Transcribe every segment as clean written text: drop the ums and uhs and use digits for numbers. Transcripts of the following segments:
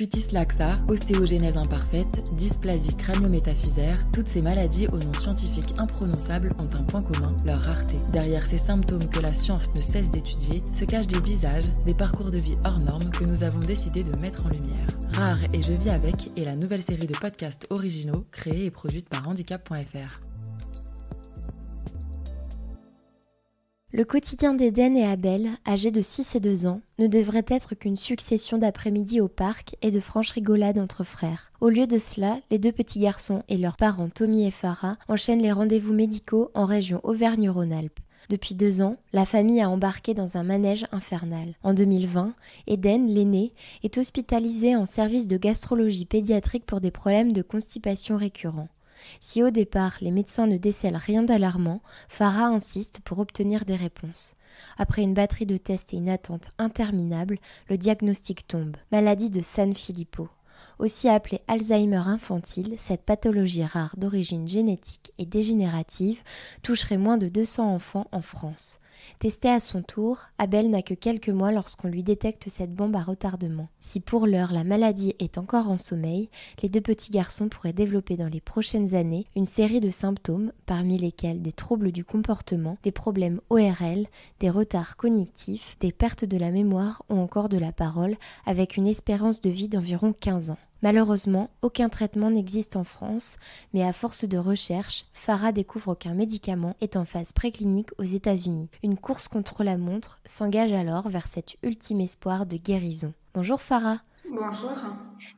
Cutis laxa, ostéogenèse imparfaite, dysplasie crânio-métaphysaire, toutes ces maladies aux noms scientifiques imprononçables ont un point commun, leur rareté. Derrière ces symptômes que la science ne cesse d'étudier, se cachent des visages, des parcours de vie hors normes que nous avons décidé de mettre en lumière. Rare et je vis avec est la nouvelle série de podcasts originaux créée et produite par handicap.fr. Le quotidien d'Eden et Abel, âgés de 6 et 2 ans, ne devrait être qu'une succession d'après-midi au parc et de franches rigolades entre frères. Au lieu de cela, les deux petits garçons et leurs parents Tommy et Farah enchaînent les rendez-vous médicaux en région Auvergne-Rhône-Alpes. Depuis 2 ans, la famille a embarqué dans un manège infernal. En 2020, Eden, l'aîné, est hospitalisé en service de gastrologie pédiatrique pour des problèmes de constipation récurrents. Si au départ, les médecins ne décèlent rien d'alarmant, Farah insiste pour obtenir des réponses. Après une batterie de tests et une attente interminable, le diagnostic tombe. Maladie de Sanfilippo. Aussi appelée Alzheimer infantile, cette pathologie rare d'origine génétique et dégénérative toucherait moins de 200 enfants en France. Testé à son tour, Abel n'a que quelques mois lorsqu'on lui détecte cette bombe à retardement. Si pour l'heure la maladie est encore en sommeil, les deux petits garçons pourraient développer dans les prochaines années une série de symptômes, parmi lesquels des troubles du comportement, des problèmes ORL, des retards cognitifs, des pertes de la mémoire ou encore de la parole, avec une espérance de vie d'environ 15 ans. Malheureusement, aucun traitement n'existe en France, mais à force de recherche, Farah découvre qu'un médicament est en phase préclinique aux États-Unis. Une course contre la montre s'engage alors vers cet ultime espoir de guérison. Bonjour Farah. Bonjour.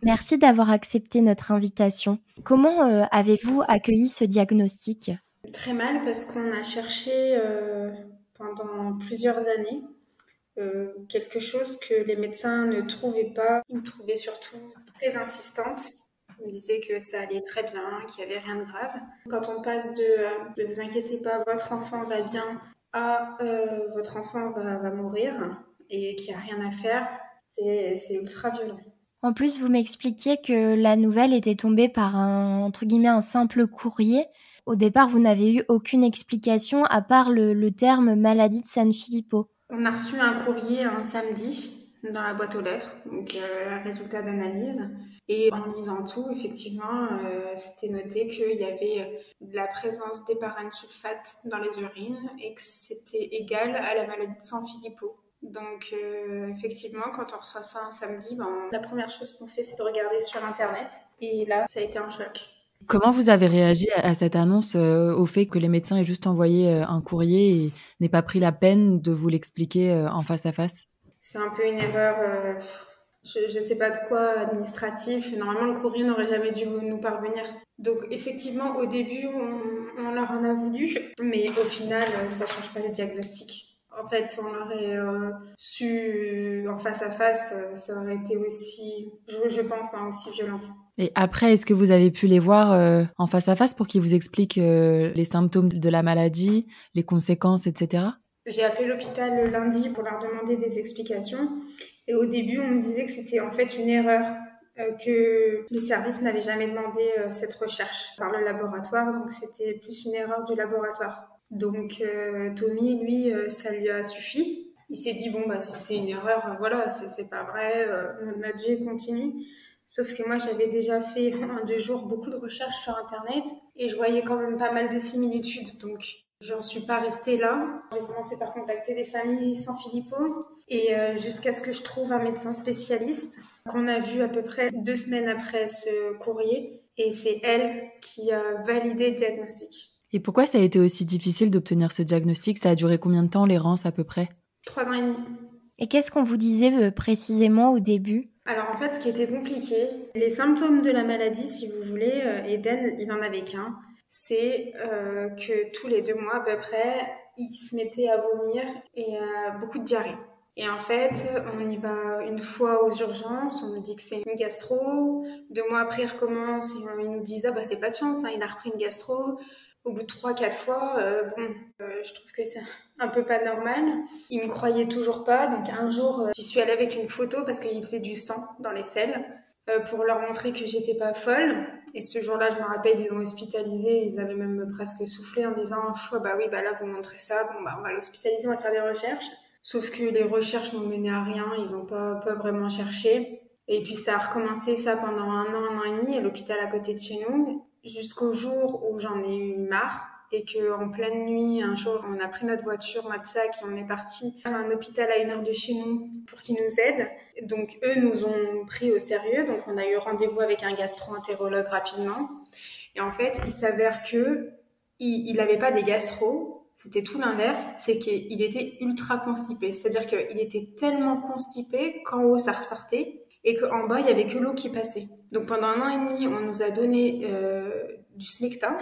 Merci d'avoir accepté notre invitation. Comment avez-vous accueilli ce diagnostic ? Très mal parce qu'on a cherché pendant plusieurs années quelque chose que les médecins ne trouvaient pas. Ils me trouvaient surtout très insistante. Ils me disaient que ça allait très bien, qu'il n'y avait rien de grave. Quand on passe de vous inquiétez pas, votre enfant va bien, à votre enfant va mourir et qu'il n'y a rien à faire, c'est ultra violent. En plus, vous m'expliquiez que la nouvelle était tombée par un simple courrier. Au départ, vous n'avez eu aucune explication à part le terme maladie de Sanfilippo. On a reçu un courrier un samedi dans la boîte aux lettres, donc résultat d'analyse. Et en lisant tout, effectivement, c'était noté qu'il y avait de la présence d'héparansulfate dans les urines et que c'était égal à la maladie de Sanfilippo. Donc effectivement, quand on reçoit ça un samedi, la première chose qu'on fait, c'est de regarder sur Internet. Et là, ça a été un choc. Comment vous avez réagi à cette annonce, au fait que les médecins aient juste envoyé un courrier et n'aient pas pris la peine de vous l'expliquer en face à face ? C'est un peu une erreur, je sais pas de quoi, administratif. Normalement, le courrier n'aurait jamais dû nous parvenir. Donc effectivement, au début, on leur en a voulu, mais au final, ça change pas le diagnostic. En fait, on l'aurait su en face à face, ça aurait été aussi, je pense, aussi violent. Et après, est-ce que vous avez pu les voir en face à face pour qu'ils vous expliquent les symptômes de la maladie, les conséquences, etc. ? J'ai appelé l'hôpital le lundi pour leur demander des explications. Et au début, on me disait que c'était en fait une erreur, que le service n'avait jamais demandé cette recherche par le laboratoire. Donc, c'était plus une erreur du laboratoire. Donc, Tommy, lui, ça lui a suffi. Il s'est dit, si c'est une erreur, voilà, c'est pas vrai, notre vie continue. Sauf que moi, j'avais déjà fait en 2 jours beaucoup de recherches sur Internet et je voyais quand même pas mal de similitudes. Donc, j'en suis pas restée là. J'ai commencé par contacter des familles Sanfilippo et jusqu'à ce que je trouve un médecin spécialiste qu'on a vu à peu près 2 semaines après ce courrier. Et c'est elle qui a validé le diagnostic. Et pourquoi ça a été aussi difficile d'obtenir ce diagnostic ? Ça a duré combien de temps, l'errance à peu près ? 3 ans et demi. Et qu'est-ce qu'on vous disait précisément au début ? Alors en fait, ce qui était compliqué, les symptômes de la maladie, si vous voulez, Eden, il n'en avait qu'un, c'est que tous les 2 mois à peu près, il se mettait à vomir et beaucoup de diarrhée. Et en fait, on y va une fois aux urgences, on nous dit que c'est une gastro, 2 mois après il recommence, et ils nous disent « c'est pas de chance, il a repris une gastro ». Au bout de 3-4 fois, je trouve que c'est un peu pas normal. Ils me croyaient toujours pas, donc un jour, j'y suis allée avec une photo parce qu'il faisait du sang dans les selles pour leur montrer que j'étais pas folle. Et ce jour-là, je me rappelle, ils l'ont hospitalisée, ils avaient même presque soufflé en disant « là, vous montrez ça, on va l'hospitaliser, on va faire des recherches ». Sauf que les recherches n'ont mené à rien, ils n'ont pas vraiment cherché. Et puis ça a recommencé ça pendant un an et demi à l'hôpital à côté de chez nous, jusqu'au jour où j'en ai eu marre et qu'en pleine nuit, un jour, on a pris notre voiture, notre sac et on est parti à un hôpital à 1 heure de chez nous pour qu'ils nous aident. Donc eux nous ont pris au sérieux, donc on a eu rendez-vous avec un gastro-entérologue rapidement. Et en fait, il s'avère que il n'avait pas des gastro, c'était tout l'inverse, c'est qu'il était ultra constipé. C'est-à-dire qu'il était tellement constipé qu'en haut, ça ressortait et qu'en bas, il n'y avait que l'eau qui passait. Donc pendant 1 an et demi, on nous a donné du Smecta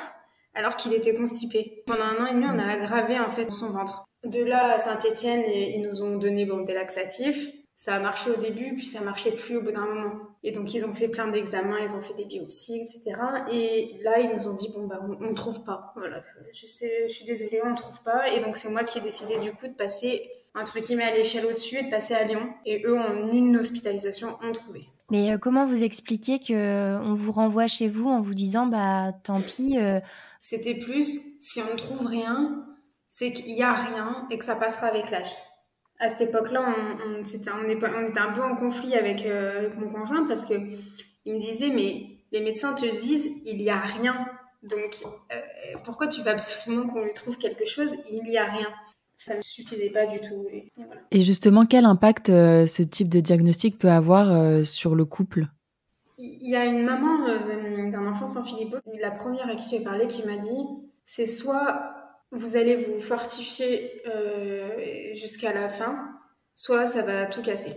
alors qu'il était constipé. Pendant 1 an et demi, on a aggravé en fait son ventre. De là à Saint-Étienne, ils nous ont donné des laxatifs. Ça a marché au début, puis ça marchait plus au bout d'un moment. Et donc, ils ont fait plein d'examens, ils ont fait des biopsies, etc. Et là, ils nous ont dit, on ne trouve pas. Voilà, je suis désolée, on ne trouve pas. Et donc, c'est moi qui ai décidé, du coup, de passer, entre guillemets, à l'échelle au-dessus et de passer à Lyon. Et eux, en une hospitalisation, ont trouvé. Mais comment vous expliquez qu'on vous renvoie chez vous en vous disant, tant pis C'était plus, si on ne trouve rien, c'est qu'il n'y a rien et que ça passera avec l'âge. À cette époque-là, on était un peu en conflit avec mon conjoint parce que il me disait, mais les médecins te disent, il n'y a rien. Donc, pourquoi tu veux absolument qu'on lui trouve quelque chose? Il n'y a rien. Ça ne suffisait pas du tout. Et voilà. Et justement, quel impact ce type de diagnostic peut avoir sur le couple? Il y a une maman d'un enfant sans Philippot, la première à qui j'ai parlé, qui m'a dit, c'est soit vous allez vous fortifier jusqu'à la fin, soit ça va tout casser.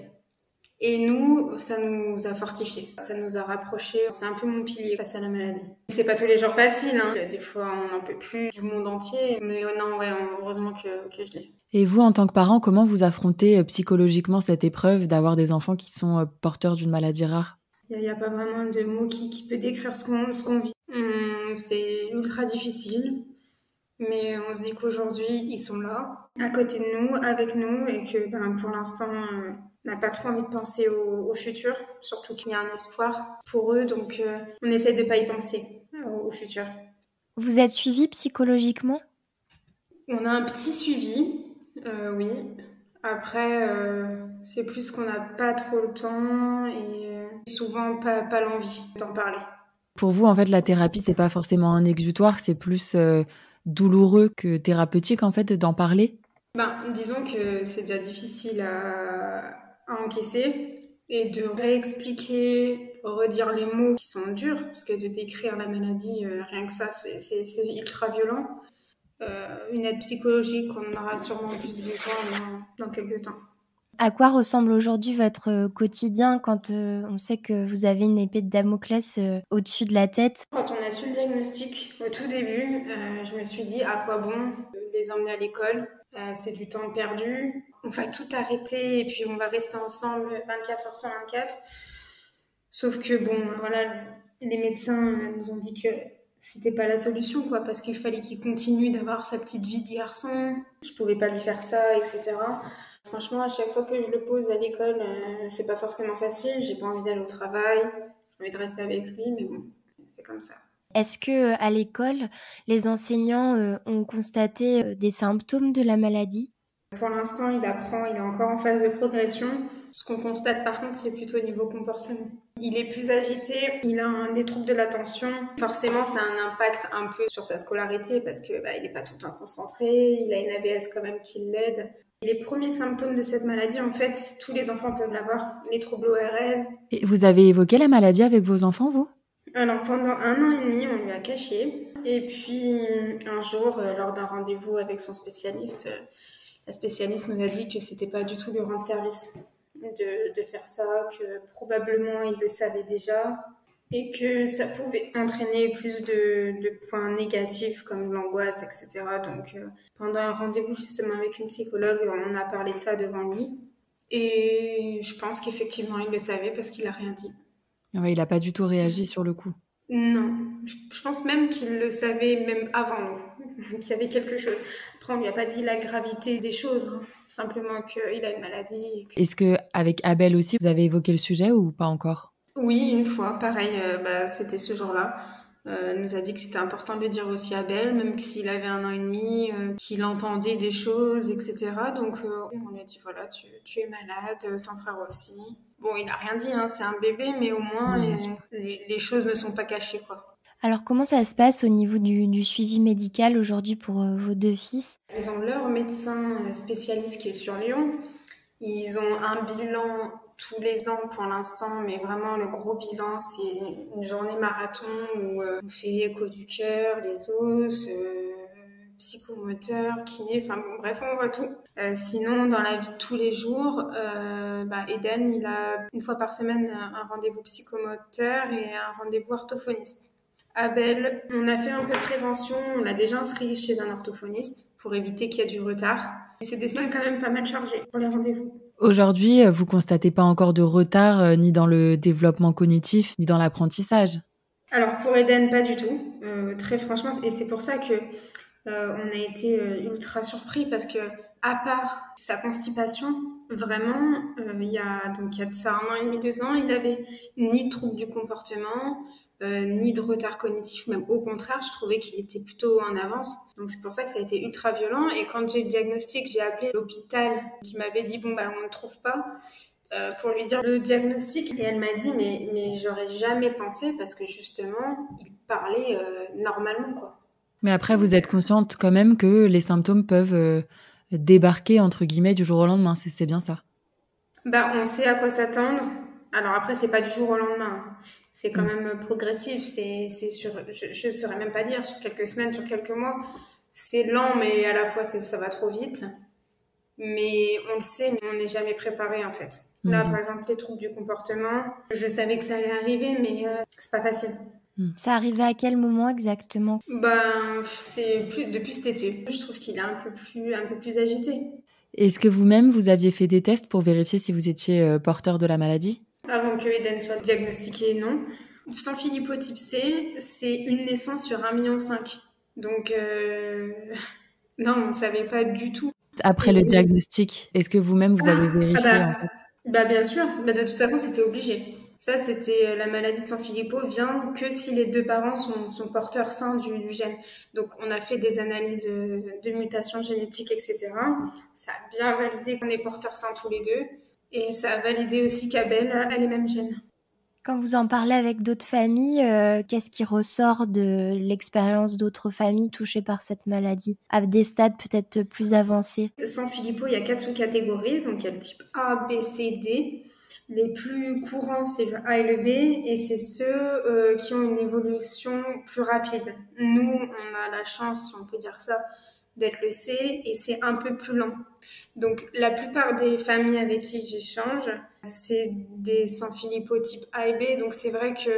Et nous, ça nous a fortifiés, ça nous a rapprochés. C'est un peu mon pilier face à la maladie. C'est pas tous les jours facile, hein. Des fois, on n'en peut plus du monde entier. Mais non, ouais, heureusement que je l'ai. Et vous, en tant que parent, comment vous affrontez psychologiquement cette épreuve d'avoir des enfants qui sont porteurs d'une maladie rare? Il n'y a pas vraiment de mots qui peut décrire ce qu'on vit. C'est ultra difficile. Mais on se dit qu'aujourd'hui, ils sont là, à côté de nous, avec nous, et que pour l'instant, on n'a pas trop envie de penser au futur, surtout qu'il y a un espoir pour eux, donc on essaie de ne pas y penser au futur. Vous êtes suivi psychologiquement? On a un petit suivi, oui. Après, c'est plus qu'on n'a pas trop le temps et souvent pas l'envie d'en parler. Pour vous, en fait, la thérapie, c'est pas forcément un exutoire, c'est plus douloureux que thérapeutique, en fait, d'en parler? Disons que c'est déjà difficile à encaisser et de réexpliquer, redire les mots qui sont durs, parce que de décrire la maladie, rien que ça, c'est ultra violent. Une aide psychologique, on en aura sûrement plus besoin dans quelques temps. À quoi ressemble aujourd'hui votre quotidien quand on sait que vous avez une épée de Damoclès au-dessus de la tête? Quand on a su le diagnostic, au tout début, je me suis dit à quoi bon les emmener à l'école, c'est du temps perdu, on va tout arrêter et puis on va rester ensemble 24 heures sur 24. Sauf que voilà, les médecins nous ont dit que c'était pas la solution, quoi, parce qu'il fallait qu'il continue d'avoir sa petite vie de garçon, je pouvais pas lui faire ça, etc. Franchement, à chaque fois que je le pose à l'école, c'est pas forcément facile. J'ai pas envie d'aller au travail, j'ai envie de rester avec lui, mais bon, c'est comme ça. Est-ce que à l'école, les enseignants ont constaté des symptômes de la maladie? Pour l'instant, il apprend, il est encore en phase de progression. Ce qu'on constate par contre, c'est plutôt au niveau comportement. Il est plus agité, il a des troubles de l'attention. Forcément, ça a un impact un peu sur sa scolarité parce que il n'est pas tout le temps concentré, il a une AVS quand même qui l'aide. Les premiers symptômes de cette maladie, en fait, tous les enfants peuvent l'avoir, les troubles ORL. Et vous avez évoqué la maladie avec vos enfants, vous? Alors, pendant 1 an et demi, on lui a caché. Et puis, un jour, lors d'un rendez-vous avec son spécialiste, la spécialiste nous a dit que c'était pas du tout lui rendre service de faire ça, que probablement il le savait déjà et que ça pouvait entraîner plus de points négatifs comme l'angoisse, etc. Donc, pendant un rendez-vous justement avec une psychologue, on a parlé de ça devant lui. Et je pense qu'effectivement, il le savait parce qu'il a rien dit. Ouais, il n'a pas du tout réagi sur le coup. Non, je pense même qu'il le savait même avant nous, qu'il y avait quelque chose. Après, on lui a pas dit la gravité des choses, hein. Simplement qu'il a une maladie. Est-ce qu'avec Abel aussi, vous avez évoqué le sujet ou pas encore? Oui, une fois, pareil, c'était ce jour-là. Il nous a dit que c'était important de le dire aussi à Abel, même s'il avait 1 an et demi, qu'il entendait des choses, etc. Donc, on lui a dit, voilà, tu es malade, ton frère aussi. Bon, il n'a rien dit, hein, c'est un bébé, mais au moins, les choses ne sont pas cachées, quoi. Alors, comment ça se passe au niveau du suivi médical aujourd'hui pour vos 2 fils? Ils ont leur médecin spécialiste qui est sur Lyon. Ils ont un bilan tous les ans pour l'instant, mais vraiment le gros bilan, c'est une journée marathon où on fait écho du cœur, les os, psychomoteur, kiné, enfin bon, bref, on voit tout. Sinon, dans la vie de tous les jours, Eden, il a une fois par semaine un rendez-vous psychomoteur et un rendez-vous orthophoniste. Abel, on a fait un peu de prévention, on l'a déjà inscrit chez un orthophoniste pour éviter qu'il y ait du retard. C'est des semaines quand même pas mal chargées pour les rendez-vous. Aujourd'hui, vous constatez pas encore de retard ni dans le développement cognitif, ni dans l'apprentissage? Alors pour Eden, pas du tout. Très franchement, et c'est pour ça que on a été ultra surpris parce que à part sa constipation, vraiment, il y a de ça 1 an et demi, 2 ans, il avait ni de trouble du comportement, ni de retard cognitif, même au contraire, je trouvais qu'il était plutôt en avance. Donc c'est pour ça que ça a été ultra violent. Et quand j'ai eu le diagnostic, j'ai appelé l'hôpital qui m'avait dit on ne trouve pas pour lui dire le diagnostic. Et elle m'a dit mais j'aurais jamais pensé parce que justement, il parlait normalement, quoi. Mais après, vous êtes consciente quand même que les symptômes peuvent débarquer, entre guillemets, du jour au lendemain, c'est bien ça? On sait à quoi s'attendre. Alors après, c'est pas du jour au lendemain. C'est quand même progressif. C'est sur, je saurais même pas dire, sur quelques semaines, sur quelques mois. C'est lent, mais à la fois, ça va trop vite. Mais on le sait, mais on n'est jamais préparé, en fait. Là, par exemple, les troubles du comportement, je savais que ça allait arriver, mais c'est pas facile. Ça arrivait à quel moment exactement? C'est depuis cet été. Je trouve qu'il est un peu plus agité. Est-ce que vous-même, vous aviez fait des tests pour vérifier si vous étiez porteur de la maladie? Avant que Eden soit diagnostiqué, non. Sanfilippo type C, c'est une naissance sur 1,5 million. Donc, non, on ne savait pas du tout. Après le diagnostic, est-ce que vous-même, vous avez vérifié en fait? Bien sûr. De toute façon, c'était obligé. Ça, c'était la maladie de Sanfilippo vient que si les 2 parents sont porteurs sains du gène. Donc, on a fait des analyses de mutations génétiques, etc. Ça a bien validé qu'on est porteurs sains tous les deux. Et ça a validé aussi qu'Abel a les mêmes gènes. Quand vous en parlez avec d'autres familles, qu'est-ce qui ressort de l'expérience d'autres familles touchées par cette maladie, à des stades peut-être plus avancés? Sanfilippo, il y a 4 sous-catégories. Donc, il y a le type A, B, C, D. Les plus courants, c'est le A et le B, et c'est ceux qui ont une évolution plus rapide. Nous, on a la chance, si on peut dire ça, d'être le C, et c'est un peu plus lent. Donc, la plupart des familles avec qui j'échange, c'est des Sanfilippo type A et B. Donc, c'est vrai que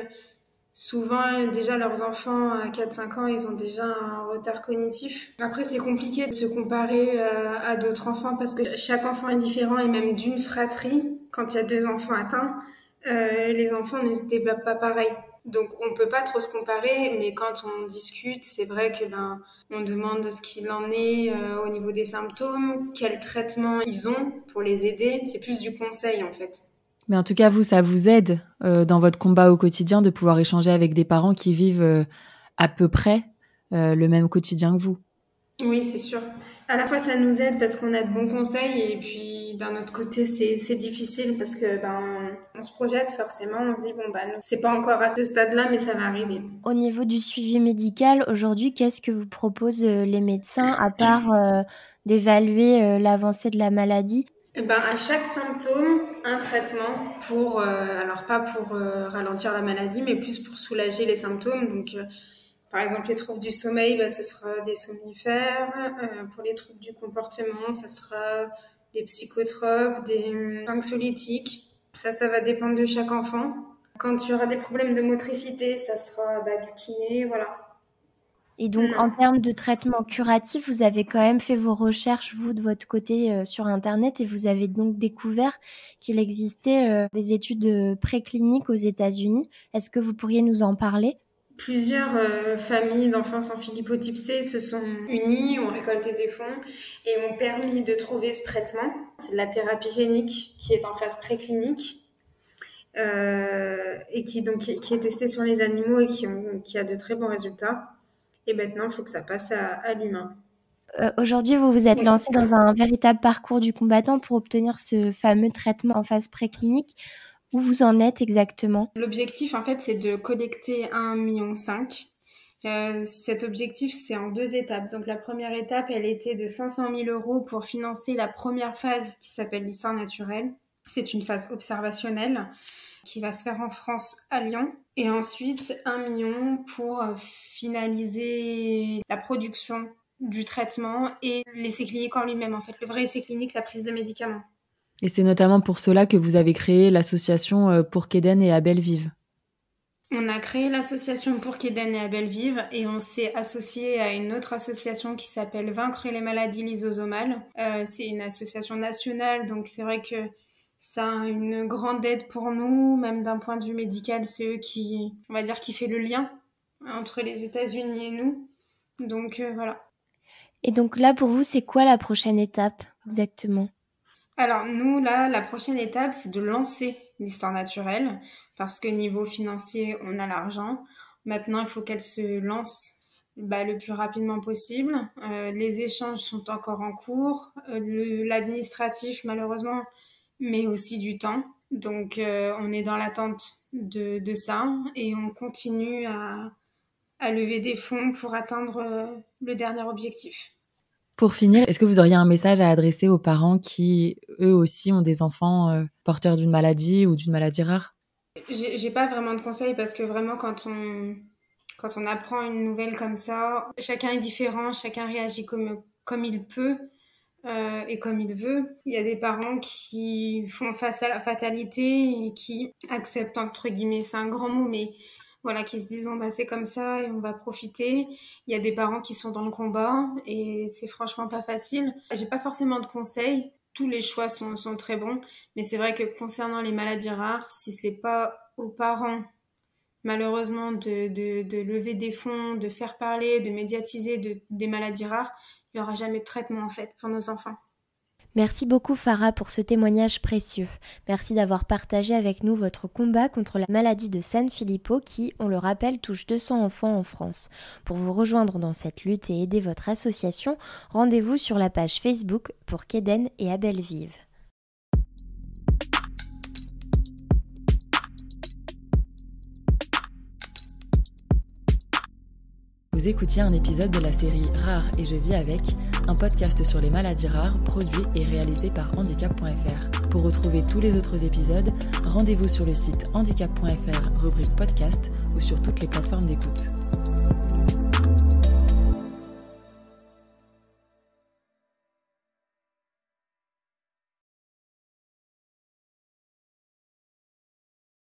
souvent, déjà, leurs enfants à 4-5 ans, ils ont déjà un retard cognitif. Après, c'est compliqué de se comparer à d'autres enfants parce que chaque enfant est différent et même d'une fratrie, quand il y a 2 enfants atteints, les enfants ne se développent pas pareil. Donc, on peut pas trop se comparer, mais quand on discute, c'est vrai que on demande ce qu'il en est au niveau des symptômes, quel traitement ils ont pour les aider. C'est plus du conseil, en fait. Mais en tout cas, vous, ça vous aide dans votre combat au quotidien de pouvoir échanger avec des parents qui vivent à peu près le même quotidien que vous. Oui, c'est sûr. À la fois, ça nous aide parce qu'on a de bons conseils et puis d'un autre côté, c'est difficile parce que on se projette forcément, on se dit non, c'est pas encore à ce stade-là, mais ça va arriver. Au niveau du suivi médical, aujourd'hui, qu'est-ce que vous proposent les médecins à part d'évaluer l'avancée de la maladie? À chaque symptôme, un traitement pour, alors pas pour ralentir la maladie, mais plus pour soulager les symptômes. Donc, par exemple, les troubles du sommeil, ce sera des somnifères. Pour les troubles du comportement, ça sera des psychotropes, des anxiolytiques. Ça va dépendre de chaque enfant. Quand il y aura des problèmes de motricité, ça sera du kiné, voilà. Et donc, en termes de traitement curatif, vous avez quand même fait vos recherches, vous, de votre côté, sur Internet, et vous avez donc découvert qu'il existait des études précliniques aux États-Unis. Est-ce que vous pourriez nous en parler? Plusieurs familles d'enfants Sanfilippo type C se sont unies, ont récolté des fonds et ont permis de trouver ce traitement. C'est de la thérapie génique qui est en phase préclinique et qui est testée sur les animaux et qui a de très bons résultats. Et maintenant, il faut que ça passe à l'humain. Aujourd'hui, vous vous êtes lancé dans un véritable parcours du combattant pour obtenir ce fameux traitement en phase préclinique. Où vous en êtes exactement ? L'objectif, en fait, c'est de collecter 1,5 million. Cet objectif, c'est en 2 étapes. Donc, la première étape, elle était de 500 000 € pour financer la première phase qui s'appelle l'histoire naturelle. C'est une phase observationnelle qui va se faire en France, à Lyon. Et ensuite, 1 million pour finaliser la production du traitement et l'essai clinique en lui-même, en fait. Le vrai essai clinique, la prise de médicaments. Et c'est notamment pour cela que vous avez créé l'association Pour qu'Eden et Abel vivent. On a créé l'association Pour qu'Eden et Abel vivent et on s'est associé à une autre association qui s'appelle Vaincre les maladies lysosomales. C'est une association nationale, donc c'est vrai que ça a une grande aide pour nous, même d'un point de vue médical. C'est eux qui, on va dire, qui fait le lien entre les États-Unis et nous. Donc voilà. Et donc là, pour vous, c'est quoi la prochaine étape exactement ? Alors nous, là, la prochaine étape, c'est de lancer l'histoire naturelle, parce que niveau financier, on a l'argent. Maintenant, il faut qu'elle se lance le plus rapidement possible. Les échanges sont encore en cours. L'administratif, malheureusement, met aussi du temps. Donc, on est dans l'attente de ça et on continue à lever des fonds pour atteindre le dernier objectif. Pour finir, est-ce que vous auriez un message à adresser aux parents qui, eux aussi, ont des enfants porteurs d'une maladie ou d'une maladie rare ? J'ai pas vraiment de conseils parce que vraiment, quand on apprend une nouvelle comme ça, chacun est différent, chacun réagit comme il peut et comme il veut. Il y a des parents qui font face à la fatalité et qui acceptent, entre guillemets, c'est un grand mot, mais voilà, qui se disent c'est comme ça et on va profiter. Il y a des parents qui sont dans le combat et c'est franchement pas facile. J'ai pas forcément de conseils, tous les choix sont très bons, mais c'est vrai que concernant les maladies rares, si c'est pas aux parents malheureusement de lever des fonds, de faire parler, de médiatiser des maladies rares, il n'y aura jamais de traitement en fait pour nos enfants. Merci beaucoup Farah pour ce témoignage précieux. Merci d'avoir partagé avec nous votre combat contre la maladie de Sanfilippo qui, on le rappelle, touche 200 enfants en France. Pour vous rejoindre dans cette lutte et aider votre association, rendez-vous sur la page Facebook Pour qu'Eden et Abel vivent. Vous écoutiez un épisode de la série Rare et je vis avec, un podcast sur les maladies rares produit et réalisé par handicap.fr. Pour retrouver tous les autres épisodes, rendez-vous sur le site handicap.fr rubrique podcast ou sur toutes les plateformes d'écoute.